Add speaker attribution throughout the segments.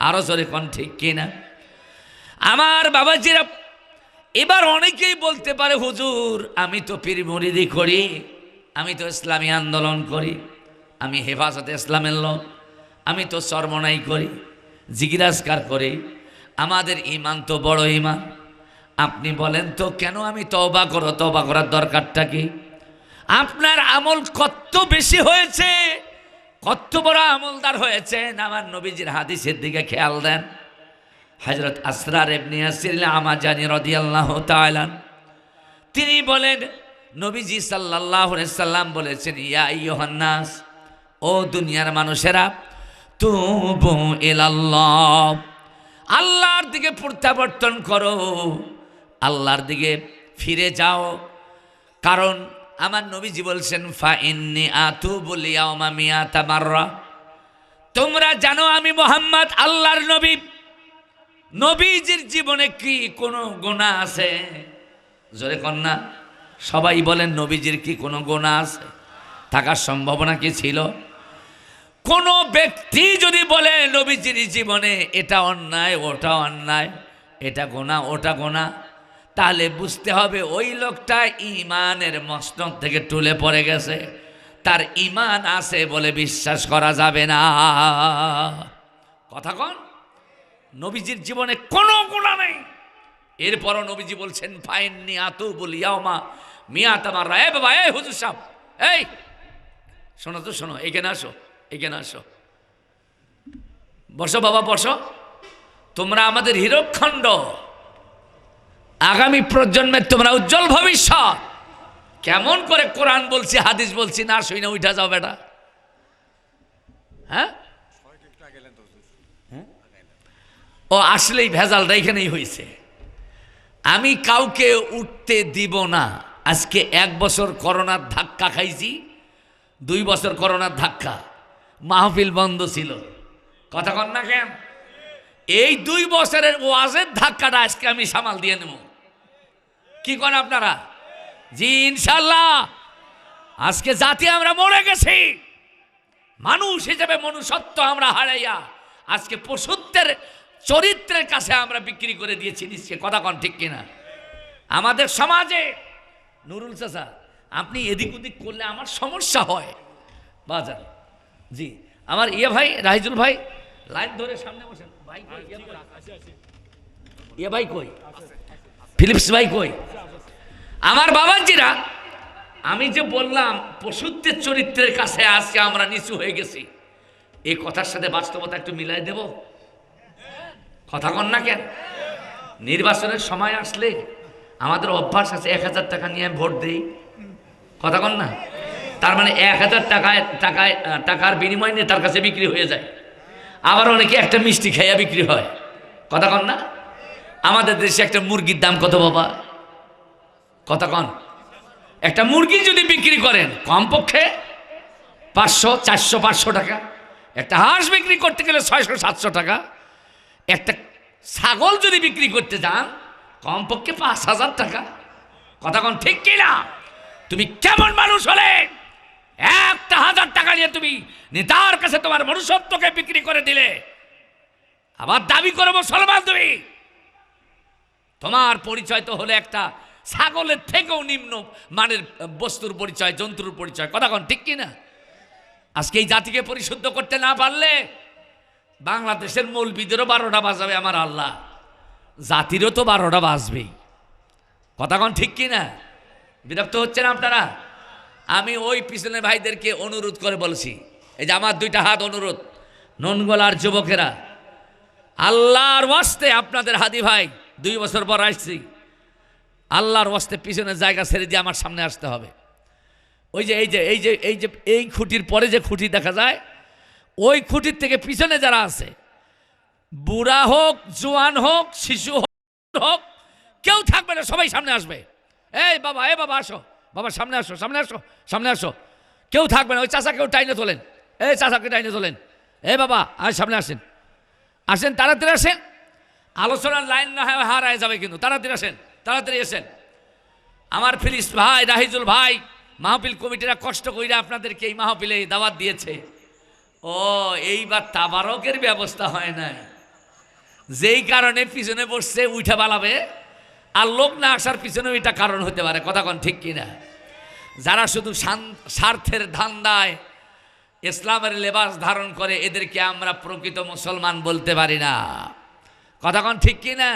Speaker 1: আরো জোরে কোন ঠিক কিনা? আমার বাবাজিরা, এবার অনেকেই বলতে পারে হুজুর আমি তো পীর মুরিদি করি, আমি তো ইসলামী আন্দোলন করি, আমি হেফাজতে ইসলামের লোক, আমি তো চরমনাই করি, জিগিরাজকার করি, আমাদের ঈমান তো বড় ঈমান। আপনি বলেন তো কেন আমি তওবা করো? তওবা করার দরকারটা কি? আপনার আমল কত বেশি হয়েছে, কত বড় আমলদার হয়েছেন। আমার নবীজির হাদিসের দিকে খেয়াল দেন। হযরত আসরার ইবনে ইয়াসির আমাজানি রাদিয়াল্লাহু তাআলা তিনি বলেন, নবীজি সাল্লাল্লাহু আলাইহি সাল্লাম বলেছেন, ইয়া আইয়ুহান নাস, ও দুনিয়ার মানুষেরা, তুবু ইলাল্লাহ, আল্লাহর দিকে প্রত্যাবর্তন করো, আল্লাহর দিকে ফিরে যাও। কারণ আমার নবীজি বলছেন, ফা ইন্নী আতুবুল ইয়াওমা মিয়াতা মাররা, তোমরা জানো আমি মুহাম্মদ আল্লাহর নবী, নবীজির জীবনে কি কোনো গুনাহ আছে? জোরে কন্যা সবাই বলেন, নবীজির কি কোনো গুনাহ আছে? থাকার সম্ভাবনা কি ছিল? কোন ব্যক্তি যদি বলে নবীজির জীবনে এটা অন্যায়, ওটা অন্যায়, এটা গোনা, ওটা গোনা, তাহলে বুঝতে হবে ওই লোকটা ঈমানের মসনদ থেকে টুলে পড়ে গেছে, তার ঈমান আছে বলে বিশ্বাস করা যাবে না। কথা কন, নবীজির জীবনে কোনো গুনাহ নেই, এরপরও নবীজি বলছেন ফাইন্নী আতুবুল ইয়াওমা মিয়াতা মাররা। এ বাবা, এই হুজুর সাহেব, এই শোনো তো, শোনো, এখানে আসো, এখানে আসো, বসো বাবা, বসো। তোমরা আমাদের হীরকখণ্ড, আগামী প্রজন্মের তোমরা উজ্জ্বল ভবিষ্যৎ। কেমন করে কোরআন বলছি, হাদিস বলছি, না শুই না উঠা যাও বেটা? হ্যাঁ, ও আসলেই ভেজালটা এখানেই হয়েছে। আমি কাউকে উঠতে দিব না। আজকে 1 বছর করোনার ধাক্কা খাইছি, 2 বছর করোনার ধাক্কা, মাহফিল বন্ধ ছিল। কথা কন না কেন? এই 2 বছরের ওয়াজের ধাক্কাটা আজকে আমি সামাল দিয়ে নেব। কি করেন আপনারা? জি ইনশাল্লাহ। আজকে জাতি আমরা মরে গেছি, মানুষ হিসেবে মনুষ্যত্ব আমরা হারাইয়া আজকে পশুত্বের চরিত্রের কাছে আমরা বিক্রি করে দিয়েছি নিশ্চয়। কথা কন ঠিক কিনা? আমাদের সমাজে নুরুল চাচা, আপনি এদিক ওদিক করলে আমার সমস্যা হয় বাজার। জি আমার ভাই রাহিজুল ভাই, লাইন ধরে সামনে বসেন। ভাই কই? ভাই কই? ফিলিপস ভাই কই? আমার বাবাজিরা, আমি যে বললাম পশুত্বের চরিত্রের কাছে আজকে আমরা নিচু হয়ে গেছি, এই কথার সাথে বাস্তবতা একটু মিলাই দেব। কথা কন না কেন? নির্বাচনের সময় আসলে আমাদের অভ্যাস আছে 1000 টাকা নিয়ে ভোট দেই। কথা কন না? তার মানে 1000 টাকার বিনিময় নিয়ে তার কাছে বিক্রি হয়ে যায়। আবার অনেকে একটা মিষ্টি খাইয়া বিক্রি হয়। কথা কন না? আমাদের দেশে একটা মুরগির দাম কত বাবা? কথা কন? একটা মুরগি যদি বিক্রি করেন কমপক্ষে 500, 400, 500 টাকা। একটা হাঁস বিক্রি করতে গেলে 600, 700 টাকা। একটা ছাগল যদি বিক্রি করতে যান কমপক্ষে 5000 টাকা। কথা কন ঠিক কিনা? তুমি কেমন মানুষ হলে 1000 টাকা নিয়ে তুমি নেতার কাছে তোমার মনুষ্যত্বকে বিক্রি করে দিলে, আবার দাবি করবো মুসলমান তুমি? তোমার পরিচয় তো হলে একটা ছাগলের থেকেও নিম্ন মানের বস্তুর পরিচয়, জন্তুর পরিচয়। কথা কন ঠিক কিনা? আজকে এই জাতিকে পরিশুদ্ধ করতে না পারলে বাংলাদেশের মৌলবীদেরও 12টা বাজাবে আমার আল্লাহ, জাতিরও তো 12টা বাজবেই। কথা কন ঠিক কিনা? বিরক্ত হচ্ছেন আপনারা? আমি ওই পিছনের ভাইদেরকে অনুরোধ করে বলছি, এই যে আমার 2টা হাত অনুরোধ, ননগলার যুবকেরা, আল্লাহর ওয়াস্তে আপনাদের হাদি ভাই 2 বছর পর আসছি, আল্লাহর ওয়াস্তে পিছনের জায়গা ছেড়ে দিয়ে আমার সামনে আসতে হবে। ওই যে এই যে এই যে এই যে এই খুঁটির পরে যে খুঁটি দেখা যায়, ওই খুঁটির থেকে পিছনে যারা আছে, বুড়া হোক, জোয়ান হোক, শিশু হোক, কেউ থাকবে না, সবাই সামনে আসবে। এই বাবা, এ বাবা আসো, বাবা সামনে আসো, সামনে আসো, সামনে আসো। কেউ থাকবে না। ওই চাচাকেও টাইনে তোলেন, এই চাচাকে টাইনে তোলেন। এ বাবা আজ সামনে আসেন, আসেন, তাড়াতাড়ি আসেন। আলোচনার লাইন না হয় হারায় যাবে কিন্তু। তাড়াতাড়ি আসেন, তাড়াতাড়ি আসেন। আমার ফিলিস ভাই, রাহিজুল ভাই, মাহফিল কমিটিরা কষ্ট কইরা আপনাদেরকে এই মাহফিলে দাওয়াত দিয়েছে। ও এইবার তাবারকের ব্যবস্থা হয় নাই। যেই কারণে পিছনে বসছে উঠা পালাবে, আর লোক না আসার পিছনে এটা কারণ হতে পারে। কথা কোন ঠিক কিনা? যারা শুধু স্বার্থের ধান্দায় ইসলামের লেবাস ধারণ করে, এদেরকে আমরা প্রকৃত মুসলমান বলতে পারি না। কথা কোন ঠিক কিনা?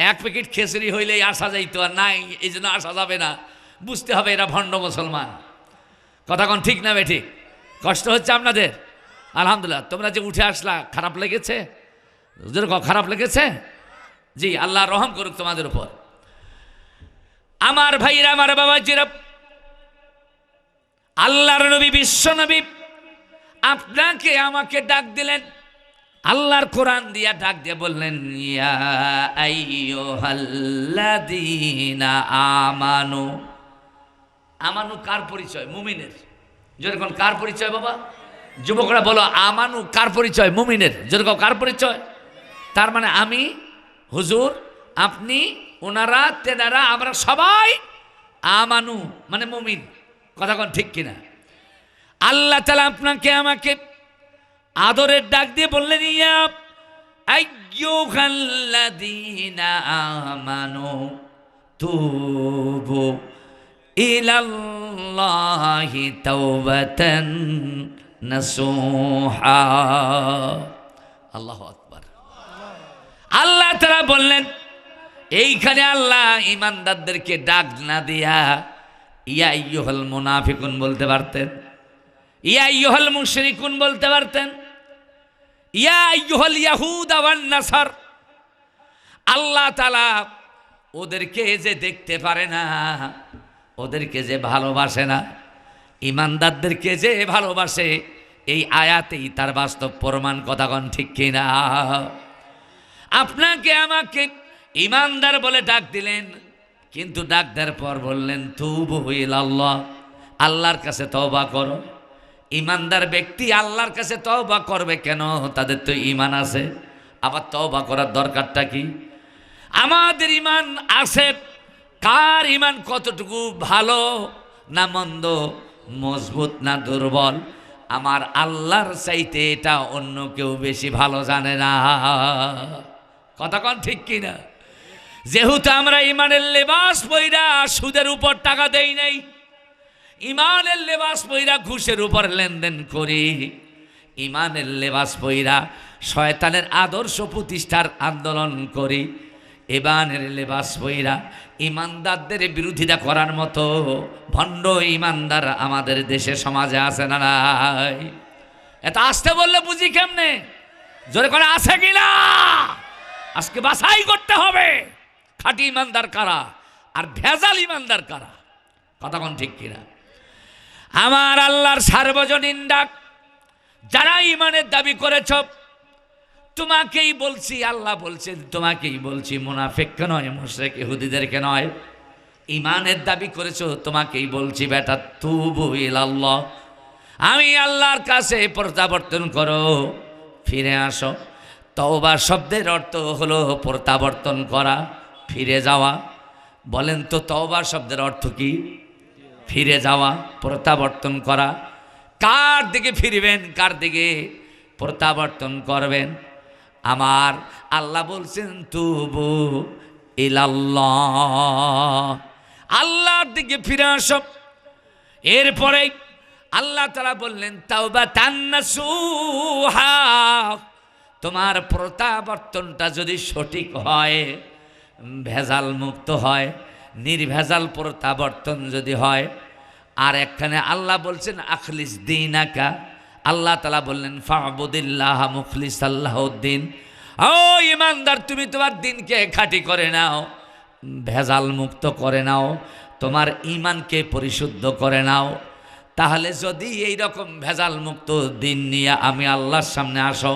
Speaker 1: এক প্যাকেট খিচুড়ি হইলেই আসা যাইত, আর নাই এই জন্য আসা যাবে না, বুঝতে হবে এরা ভণ্ড মুসলমান। কথা কোন ঠিক না বেঠিক? কষ্ট হচ্ছে আপনাদের? আলহামদুলিল্লাহ। তোমরা যে উঠে আসলা, খারাপ লেগেছে? যেরকম খারাপ লেগেছে, জি আল্লাহ রহম করুক তোমাদের উপর। আমার ভাইরা, আমার বাবাজিরা, আল্লাহর নবী, বিশ্ব নবী আপনাকে আমাকে ডাক দিলেন, আল্লাহর কোরআন দিয়া ডাক দিয়ে বললেন, ইয়া আইয়ুহাল্লাযীনা আমানু। আমানু কার পরিচয়? মুমিনের। যেরকম কার পরিচয় বাবা? যুবকরা বলো, আমানু কার পরিচয়? মুমিনের। যেরকম কার পরিচয়? তার মানে আমি, হুজুর, আপনি, ওনারা, তেনারা, আমরা সবাই আমানু মানে মুমিন। কথা কোন ঠিক কিনা? আল্লাহ তাআলা আপনাকে আমাকে আদরের ডাক দিয়ে বললেন, ইয়া আইয়ুহাল্লাযীনা আমানু তুবু ইলাল্লাহি তাওবাতান নাসুহা। আল্লাহু আকবার। আল্লাহ তাআলা বললেন, এইখানে আল্লাহ ইমানদারদেরকে ডাক না দিয়া ইয়া আইয়ুহাল মুনাফিকুন বলতে পারতেন, ইয়া আইয়ুহাল মুশরিকুন বলতে পারতেন, ইয়া আইয়ুহাল ইয়াহুদ ওয়ান নাসার। আল্লাহ তাআলা ওদেরকে যে দেখতে পারে না, ওদেরকে যে ভালোবাসে না, ইমানদারদেরকে যে ভালোবাসে, এই আয়াতেই তার বাস্তব প্রমাণ। কথা কোন ঠিক কিনা? আপনাকে আমাকে ইমানদার বলে ডাক দিলেন, কিন্তু ডাক দেওয়ার পর বললেন, তুবু ইলাল্লাহ, আল্লাহর কাছে তওবা করো। ইমানদার ব্যক্তি আল্লাহর কাছে তওবা করবে কেন? তাদের তো ঈমান আছে। আবার তওবা করার দরকারটা কি? আমাদের ঈমান আছে, কার ঈমান কতটুকু ভালো না মন্দ, মজবুত না দুর্বল, আমার আল্লাহর চাইতে এটা অন্য কেউ বেশি ভালো জানে না। কথা কোন ঠিক কিনা? যেহেতু আমরা ঈমানের লেবাস পইরা সুদের উপর টাকা দেই নাই, ঈমানের লেবাস পইরা ঘুষের উপর লেনদেন করি, ঈমানের লেবাস পইরা শয়তানের আদর্শ প্রতিষ্ঠার আন্দোলন করি, ঈমানের লেবাস পইরা ঈমানদারদের বিরোধিতা করার মতো ভণ্ড ঈমানদার আমাদের দেশে সমাজে আছে না নাই? এটা আসতে বললে বুঝি কেমনে? জোরে করে আছে কিনা? আজকে বাছাই করতে হবে খাঁটি ঈমানদার কারা আর ভেজাল ঈমানদার কারা। কথা কোন ঠিক কিনা? আমার আল্লাহর সার্বজনীন ডাক, যারা ঈমানের দাবি করেছ, তোমাকেই বলছি। আল্লাহ বলছেন তোমাকেই বলছি, মুনাফিককে নয়, মুশরিক ইহুদিদেরকে নয়। ঈমানের দাবি করেছো, তোমাকেই বলছি বেটা, তুবু ইলাল্লাহ, আমি আল্লাহর কাছে প্রত্যাবর্তন করো, ফিরে আসো। তওবা শব্দের অর্থ হলো প্রত্যাবর্তন করা, ফিরে যাওয়া। বলেন তো তওবা শব্দের অর্থ কি? ফিরে যাওয়া, প্রত্যাবর্তন করা। কার দিকে ফিরবেন? কার দিকে প্রত্যাবর্তন করবেন? আমার আল্লাহ বলছেন তুবু ইলাল্লাহ, আল্লাহর দিকে ফিরে আসো। এরপরে আল্লাহ তাআলা বললেন তাওবাতান নাসুহা, তোমার প্রত্যাবর্তনটা যদি সঠিক হয়, ভেজাল মুক্ত হয়, নির্ভেজাল প্রত্যাবর্তন যদি হয়। আর একখানে আল্লাহ বলছেন আখলিস দীনাকা, আল্লাহ তাআলা বললেন ফাবুদিল্লাহ মুখলিসাল লাহুদ্দিন। ও ঈমানদার, তুমি তোমার দিনকে খাঁটি করে নাও, ভেজাল মুক্ত করে নাও, তোমার ঈমানকে পরিশুদ্ধ করে নাও। তাহলে যদি এই রকম ভেজাল মুক্ত দিন নিয়ে আমি আল্লাহর সামনে আসো,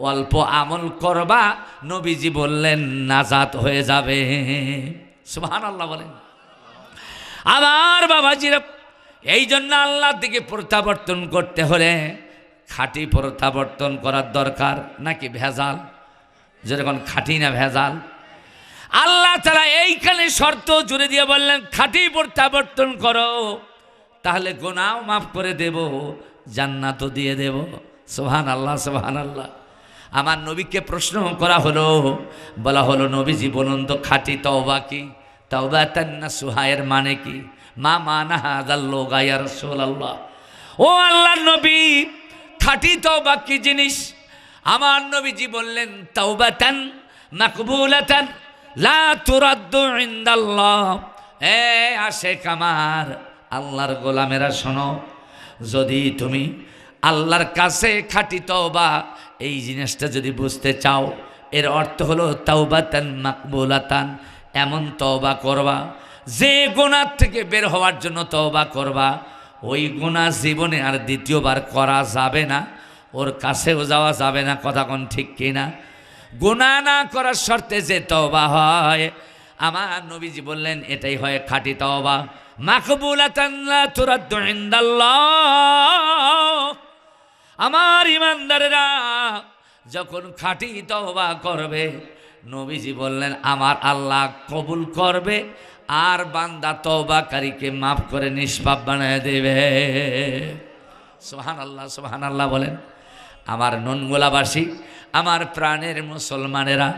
Speaker 1: অল্প আমল করবা, নবীজি বললেন নাজাত হয়ে যাবে। সুবহানাল্লাহ বলেন। আমার বাবাজিরা, এই জন্য আল্লাহর দিকে প্রত্যাবর্তন করতে হলে খাঁটি প্রত্যাবর্তন করার দরকার, নাকি ভেজাল? যেরকম খাঁটি না ভেজাল। আল্লাহ তাআলা এইখানে শর্ত জুড়ে দিয়ে বললেন খাঁটি প্রত্যাবর্তন করো, তাহলে গুনাহ মাফ করে দেব, জান্নাতও দিয়ে দেব। সুবহানাল্লাহ, সুবহানাল্লাহ। আমার নবীকে প্রশ্ন করা হলো, বলা হলো নবীজি বলুন তো খাঁটি তওবা কি? তাওবাতান নাসুহায়ের মানে কি? মা মানা হাযাল লুগা ইয়া রাসূলুল্লাহ। ও আল্লাহর নবী, খাঁটি তওবা কি জিনিস? আমার নবীজি বললেন তাওবাতান মাকবুলাতান লা তুরাদ্দু ইনদাল্লাহ। এ আশেক আমার, আল্লাহর গোলামেরা শোনো, যদি তুমি আল্লাহর কাছে খাঁটি তওবা এই জিনিসটা যদি বুঝতে চাও, এর অর্থ হলো তাওবাতান মাকবুলাতান, এমন তওবা করবা যে গুনাহ থেকে বের হওয়ার জন্য তওবা করবা, ওই গুনাহ জীবনে আর দ্বিতীয়বার করা যাবে না, ওর কাছেও যাওয়া যাবে না। কথা কোন ঠিক কিনা? গুনাহ না করার শর্তে যে তওবা হয়, আমার নবীজি বললেন এটাই হয় খাঁটি তওবা। মাকবুলাতান লা তুরাদ্দু ইনদাল্লাহ। আমার ইমানদারেরা যখন খাঁটি তওবা করবে, নবীজি বললেন আমার আল্লাহ কবুল করবে আর বান্দা তওবাকারীকে মাফ করে নিষ্পাপ বানিয়ে দেবে। সুবহানাল্লাহ, সুবহানাল্লাহ বলেন। আমার ননগোলাবাসী, আমার প্রাণের মুসলমানেরা,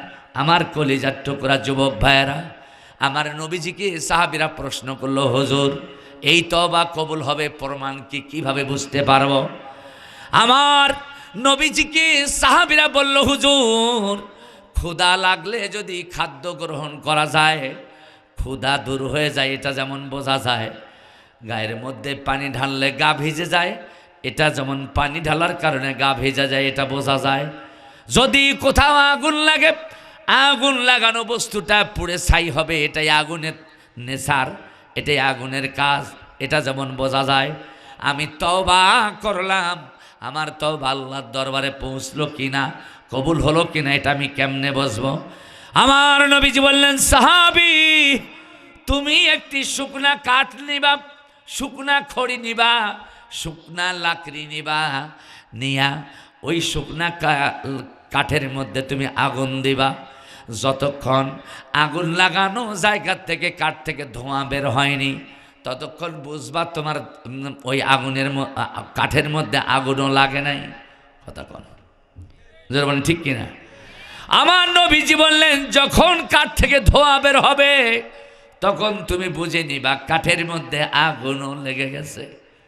Speaker 1: আমার কলিজার টুকরা যুবক ভাইয়েরা, আমার নবীজিকে সাহাবীরা প্রশ্ন করলো, হুজুর এই তওবা কবুল হবে প্রমাণ কি, কিভাবে বুঝতে পারবো? আমার নবীজিকে সাহাবীরা বলল, হুজুর ক্ষুধা লাগলে যদি খাদ্য গ্রহণ করা যায়, ক্ষুধা দূর হয়ে যায়, এটা যেমন বোঝা যায়। গায়ের মধ্যে পানি ঢাললে গা ভিজে যায়, এটা যেমন পানি ঢালার কারণে গা ভেজা যায়, এটা বোঝা যায়। যদি কোথাও আগুন লাগে, আগুন লাগানো বস্তুটা পুড়ে ছাই হবে, এটাই আগুনের নেশার, এটাই আগুনের কাজ, এটা যেমন বোঝা যায়। আমি তওবা করলাম, আমার তওবা আল্লাহর দরবারে পৌঁছলো কিনা, কবুল হলো কিনা, এটা আমি কেমনে বুঝবো? আমার নবীজি বললেন, সাহাবী তুমি একটি শুকনা কাঠ নিবা, শুকনা খড়ি নিবা, শুকনা লাকড়ি নিবা, নিয়া ওই শুকনা কাঠের মধ্যে তুমি আগুন দিবা। যতক্ষণ আগুন লাগানো জায়গা থেকে কাঠ থেকে ধোঁয়া বের হয়নি, ততক্ষণ বুঝবা তোমার ওই আগুনের কাঠের মধ্যে আগুনও লাগে নাই। কথা কন বলেন ঠিক কিনা? আমার নবীজি বললেন যখন কাঠ থেকে ধোঁয়া বের হবে, তখন তুমি বুঝে নিবা কাঠের মধ্যে আগুনও লেগে গেছে।